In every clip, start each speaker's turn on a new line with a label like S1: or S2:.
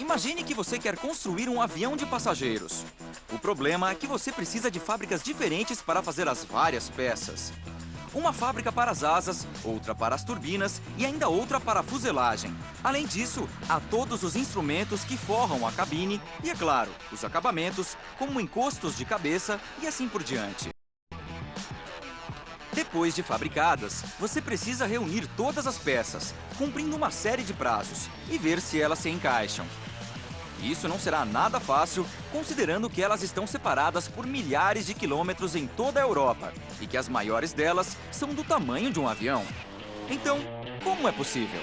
S1: Imagine que você quer construir um avião de passageiros. O problema é que você precisa de fábricas diferentes para fazer as várias peças. Uma fábrica para as asas, outra para as turbinas e ainda outra para a fuselagem. Além disso, há todos os instrumentos que forram a cabine e, é claro, os acabamentos, como encostos de cabeça e assim por diante. Depois de fabricadas, você precisa reunir todas as peças, cumprindo uma série de prazos e ver se elas se encaixam. Isso não será nada fácil, considerando que elas estão separadas por milhares de quilômetros em toda a Europa e que as maiores delas são do tamanho de um avião. Então, como é possível?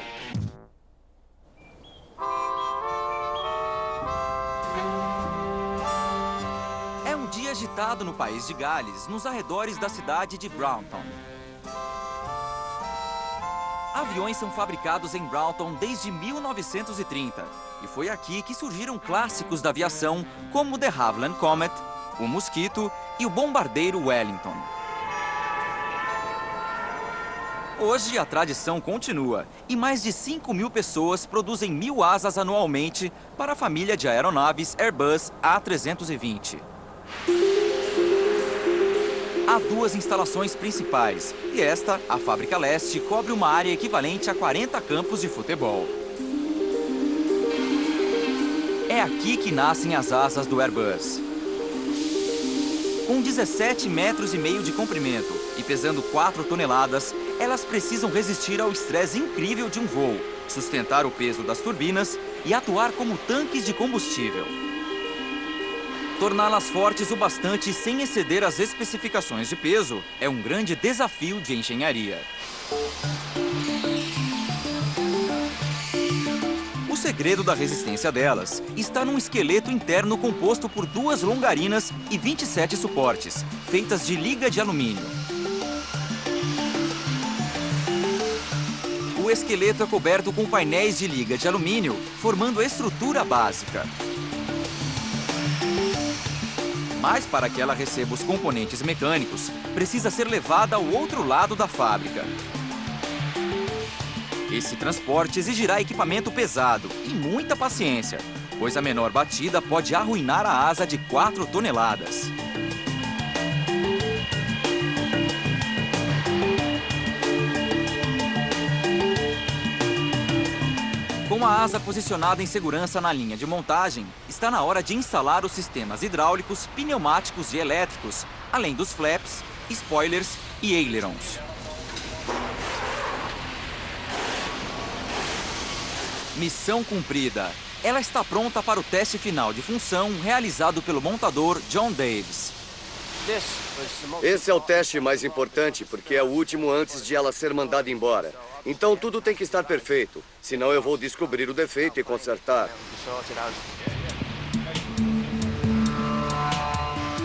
S1: É um dia agitado no país de Gales, nos arredores da cidade de Braunton. Aviões são fabricados em Braunton desde 1930 e foi aqui que surgiram clássicos da aviação como o de Havilland Comet, o Mosquito e o bombardeiro Wellington. Hoje a tradição continua e mais de 5.000 pessoas produzem 1.000 asas anualmente para a família de aeronaves Airbus A320. Há duas instalações principais, e esta, a Fábrica Leste, cobre uma área equivalente a 40 campos de futebol. É aqui que nascem as asas do Airbus. Com 17,5 metros de comprimento e pesando 4 toneladas, elas precisam resistir ao estresse incrível de um voo, sustentar o peso das turbinas e atuar como tanques de combustível. Torná-las fortes o bastante sem exceder as especificações de peso é um grande desafio de engenharia. O segredo da resistência delas está num esqueleto interno composto por 2 longarinas e 27 suportes, feitas de liga de alumínio. O esqueleto é coberto com painéis de liga de alumínio, formando a estrutura básica. Mas para que ela receba os componentes mecânicos, precisa ser levada ao outro lado da fábrica. Esse transporte exigirá equipamento pesado e muita paciência, pois a menor batida pode arruinar a asa de 4 toneladas. Com a asa posicionada em segurança na linha de montagem, está na hora de instalar os sistemas hidráulicos, pneumáticos e elétricos, além dos flaps, spoilers e ailerons. Missão cumprida. Ela está pronta para o teste final de função realizado pelo montador John Davis.
S2: Esse é o teste mais importante, porque é o último antes de ela ser mandada embora. Então tudo tem que estar perfeito, senão eu vou descobrir o defeito e consertar.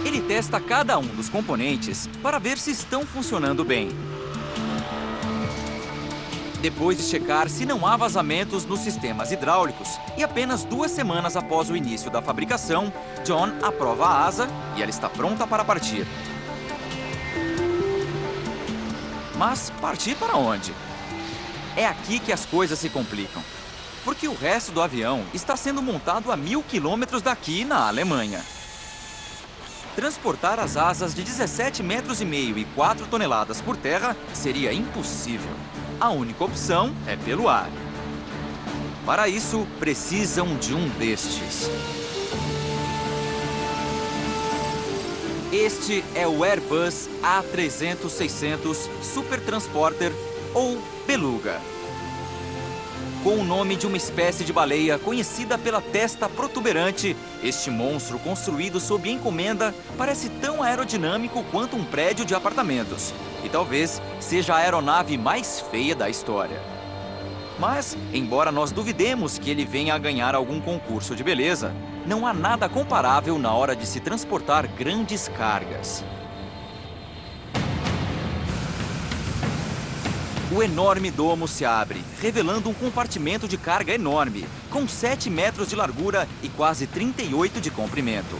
S1: Ele testa cada um dos componentes para ver se estão funcionando bem. Depois de checar se não há vazamentos nos sistemas hidráulicos, e apenas 2 semanas após o início da fabricação, John aprova a asa e ela está pronta para partir. Mas partir para onde? É aqui que as coisas se complicam, porque o resto do avião está sendo montado a 1.000 quilômetros daqui, na Alemanha. Transportar as asas de 17,5 metros e 4 toneladas por terra seria impossível. A única opção é pelo ar. Para isso, precisam de um destes. Este é o Airbus A300-600 Super Transporter, ou Beluga. Com o nome de uma espécie de baleia conhecida pela testa protuberante, este monstro construído sob encomenda parece tão aerodinâmico quanto um prédio de apartamentos. E talvez seja a aeronave mais feia da história. Mas, embora nós duvidemos que ele venha a ganhar algum concurso de beleza, não há nada comparável na hora de se transportar grandes cargas. O enorme domo se abre, revelando um compartimento de carga enorme, com 7 metros de largura e quase 38 de comprimento.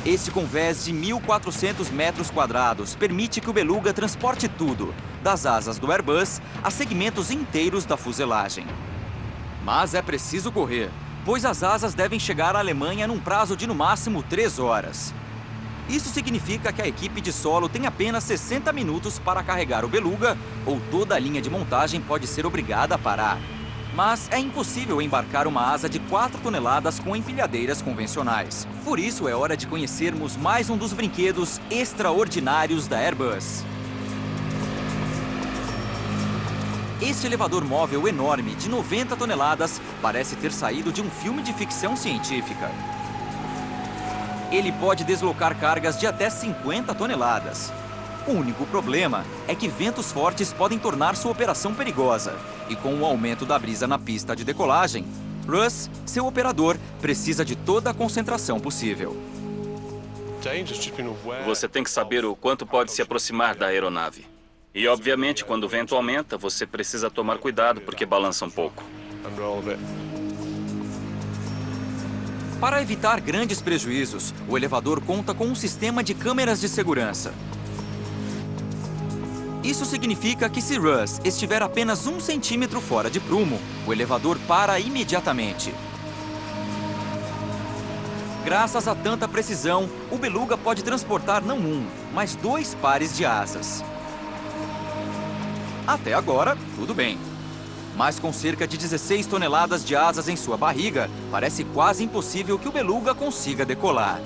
S1: Este convés de 1.400 metros quadrados permite que o Beluga transporte tudo, das asas do Airbus a segmentos inteiros da fuselagem. Mas é preciso correr, pois as asas devem chegar à Alemanha num prazo de no máximo 3 horas. Isso significa que a equipe de solo tem apenas 60 minutos para carregar o Beluga, ou toda a linha de montagem pode ser obrigada a parar. Mas é impossível embarcar uma asa de 4 toneladas com empilhadeiras convencionais. Por isso é hora de conhecermos mais um dos brinquedos extraordinários da Airbus. Este elevador móvel enorme de 90 toneladas parece ter saído de um filme de ficção científica. Ele pode deslocar cargas de até 50 toneladas. O único problema é que ventos fortes podem tornar sua operação perigosa. E com o aumento da brisa na pista de decolagem, Russ, seu operador, precisa de toda a concentração possível.
S3: Você tem que saber o quanto pode se aproximar da aeronave. E, obviamente, quando o vento aumenta, você precisa tomar cuidado porque balança um pouco.
S1: Para evitar grandes prejuízos, o elevador conta com um sistema de câmeras de segurança. Isso significa que se Russ estiver apenas 1 centímetro fora de prumo, o elevador para imediatamente. Graças a tanta precisão, o Beluga pode transportar não 1, mas 2 pares de asas. Até agora, tudo bem. Mas com cerca de 16 toneladas de asas em sua barriga, parece quase impossível que o Beluga consiga decolar.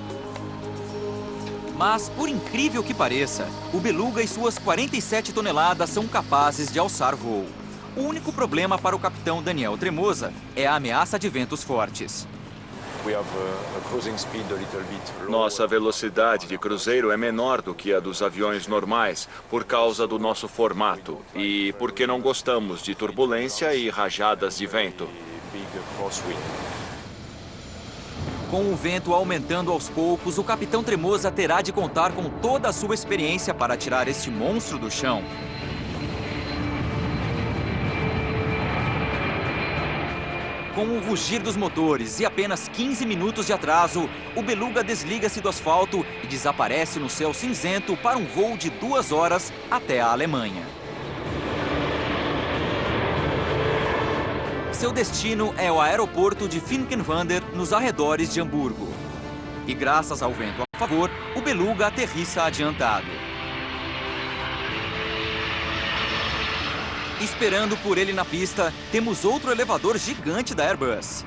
S1: Mas, por incrível que pareça, o Beluga e suas 47 toneladas são capazes de alçar voo. O único problema para o capitão Daniel Tremosa é a ameaça de ventos fortes.
S4: Nossa velocidade de cruzeiro é menor do que a dos aviões normais, por causa do nosso formato e porque não gostamos de turbulência e rajadas de vento.
S1: Com o vento aumentando aos poucos, o capitão Tremosa terá de contar com toda a sua experiência para tirar este monstro do chão. Com o rugir dos motores e apenas 15 minutos de atraso, o Beluga desliga-se do asfalto e desaparece no céu cinzento para um voo de 2 horas até a Alemanha. Seu destino é o aeroporto de Finkenwerder, nos arredores de Hamburgo. E graças ao vento a favor, o Beluga aterrissa adiantado. Esperando por ele na pista, temos outro elevador gigante da Airbus.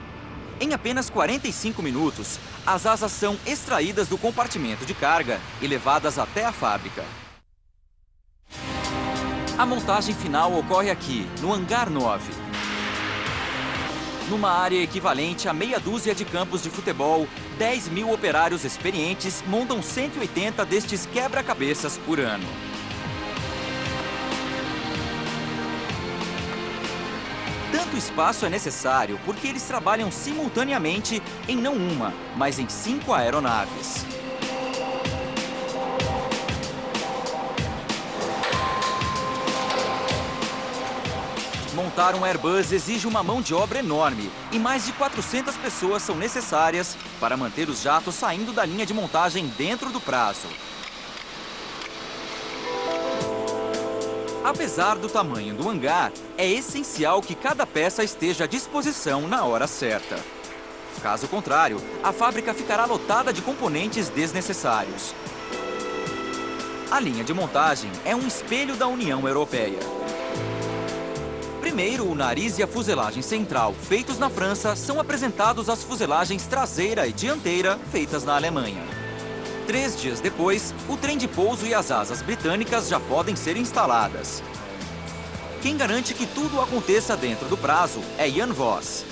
S1: Em apenas 45 minutos, as asas são extraídas do compartimento de carga e levadas até a fábrica. A montagem final ocorre aqui, no Hangar 9. Numa área equivalente a meia dúzia de campos de futebol, 10 mil operários experientes montam 180 destes quebra-cabeças por ano. Tanto espaço é necessário porque eles trabalham simultaneamente em não uma, mas em 5 aeronaves. Montar um Airbus exige uma mão de obra enorme e mais de 400 pessoas são necessárias para manter os jatos saindo da linha de montagem dentro do prazo. Apesar do tamanho do hangar, é essencial que cada peça esteja à disposição na hora certa. Caso contrário, a fábrica ficará lotada de componentes desnecessários. A linha de montagem é um espelho da União Europeia. Primeiro, o nariz e a fuselagem central, feitos na França, são apresentados às fuselagens traseira e dianteira, feitas na Alemanha. 3 dias depois, o trem de pouso e as asas britânicas já podem ser instaladas. Quem garante que tudo aconteça dentro do prazo é Jan Voss.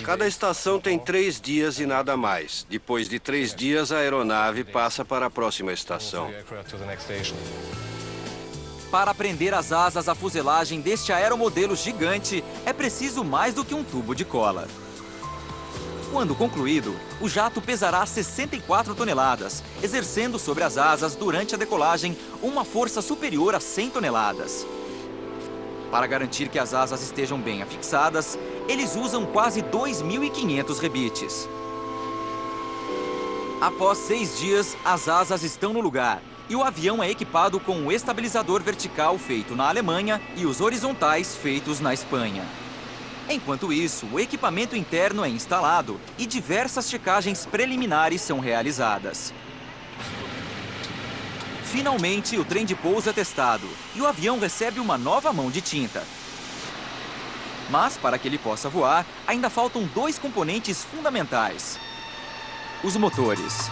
S5: Cada estação tem 3 dias e nada mais. Depois de 3 dias, a aeronave passa para a próxima estação.
S1: Para prender as asas à fuselagem deste aeromodelo gigante, é preciso mais do que um tubo de cola. Quando concluído, o jato pesará 64 toneladas, exercendo sobre as asas durante a decolagem uma força superior a 100 toneladas. Para garantir que as asas estejam bem afixadas, eles usam quase 2.500 rebites. Após 6 dias, as asas estão no lugar e o avião é equipado com o estabilizador vertical feito na Alemanha e os horizontais feitos na Espanha. Enquanto isso, o equipamento interno é instalado e diversas checagens preliminares são realizadas. Finalmente, o trem de pouso é testado e o avião recebe uma nova mão de tinta. Mas, para que ele possa voar, ainda faltam 2 componentes fundamentais: os motores.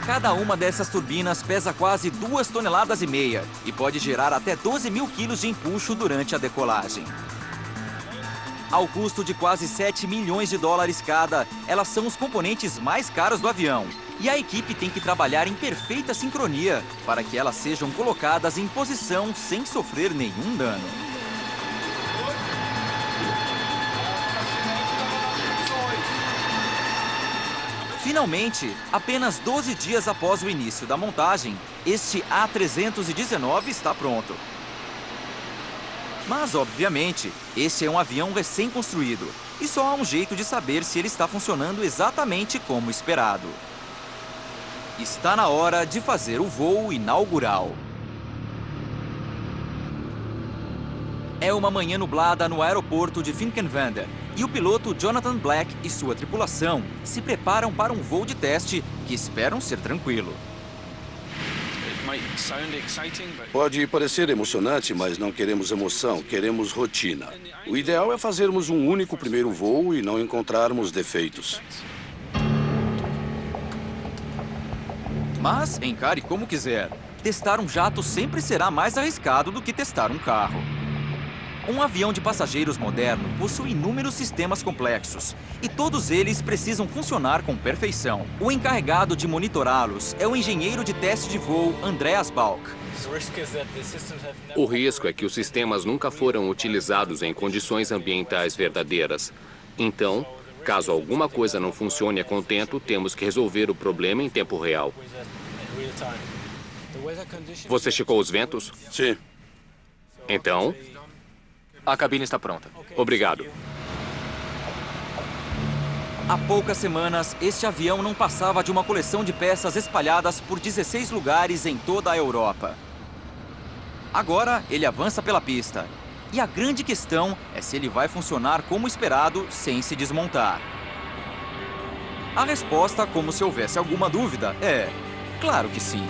S1: Cada uma dessas turbinas pesa quase 2,5 toneladas e pode gerar até 12 mil quilos de empuxo durante a decolagem. Ao custo de quase 7 milhões de dólares cada, elas são os componentes mais caros do avião. E a equipe tem que trabalhar em perfeita sincronia para que elas sejam colocadas em posição sem sofrer nenhum dano. Finalmente, apenas 12 dias após o início da montagem, este A319 está pronto. Mas, obviamente, este é um avião recém-construído e só há um jeito de saber se ele está funcionando exatamente como esperado. Está na hora de fazer o voo inaugural. É uma manhã nublada no aeroporto de Finkenwerder e o piloto Jonathan Black e sua tripulação se preparam para um voo de teste que esperam ser tranquilo.
S5: Pode parecer emocionante, mas não queremos emoção, queremos rotina. O ideal é fazermos um único primeiro voo e não encontrarmos defeitos.
S1: Mas, encare como quiser, testar um jato sempre será mais arriscado do que testar um carro. Um avião de passageiros moderno possui inúmeros sistemas complexos e todos eles precisam funcionar com perfeição. O encarregado de monitorá-los é o engenheiro de teste de voo Andreas Balk.
S6: O risco é que os sistemas nunca foram utilizados em condições ambientais verdadeiras. Então, caso alguma coisa não funcione a contento, temos que resolver o problema em tempo real. Você checou os ventos?
S5: Sim.
S6: Então, a cabine está pronta. Obrigado.
S1: Há poucas semanas, este avião não passava de uma coleção de peças espalhadas por 16 lugares em toda a Europa. Agora, ele avança pela pista. E a grande questão é se ele vai funcionar como esperado, sem se desmontar. A resposta, como se houvesse alguma dúvida, é: claro que sim.